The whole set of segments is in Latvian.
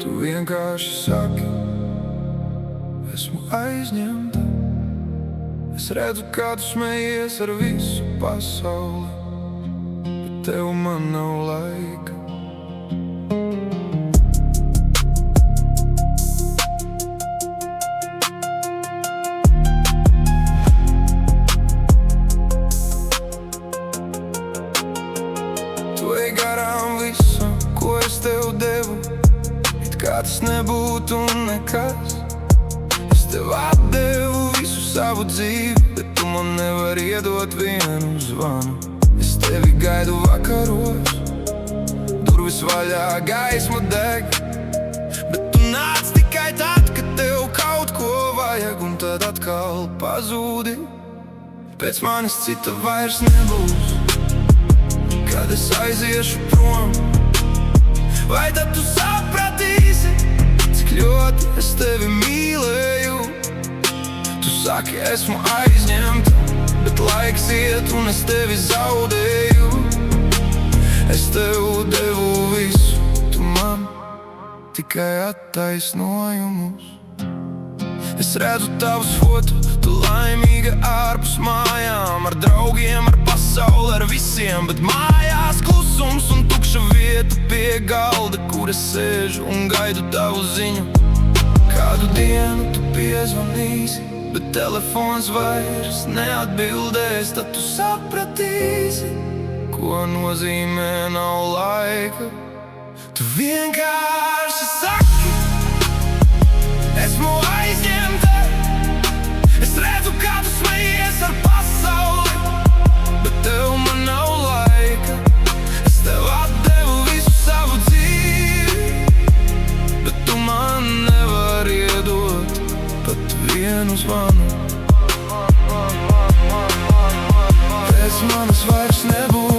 Tu vienkārši saki, esmu aizņemta. Es redzu, kā tu smejies ar visu pasauli, bet tev man nav laika. Tu ej garām visam, ko es tev devu, it kā tas nebūtu nekas. Es tev atdevu visu savu dzīvi, bet tu man nevari iedot vienu zvanu. Es tevi gaidu vakaros, durvis vaļā, gaisma deg, bet tu nāc tikai tad, kad tev kaut ko vajag, un tad atkal pazūdi. Pēc manis cita vairs nebūs, kad es aiziešu prom. Vai tad tu sapratīsi, cik ļoti es tevi mīlēju? Tu saki, esmu aizņemta, bet laiks iet un es tevi zaudēju. Es tev devu visu, tu man tikai attaisnojumus. Es redzu tavus fotus, tu laimīga ārpus mājām, ar draugiem, ar pasauli, ar visiem, bet mājās klusums un tukša vieta pie galda, kur es sēžu un gaidu tavu ziņu. Kādu dienu tu piezvanīsi, bet telefons vairs neatbildēs, tad tu sapratīsi, ko nozīmē nav laika. Tu vienkārši saki, esmu aizņemta. Es redzu, kā tu smejies ar pasauli, bet tev man nav laika. Es tev atdevu visu savu dzīvi, bet tu man nevari iedot pat vienu zvanu. Pēc manis vairs nebūs.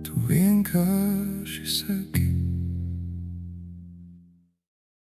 Tu vienkārši saki,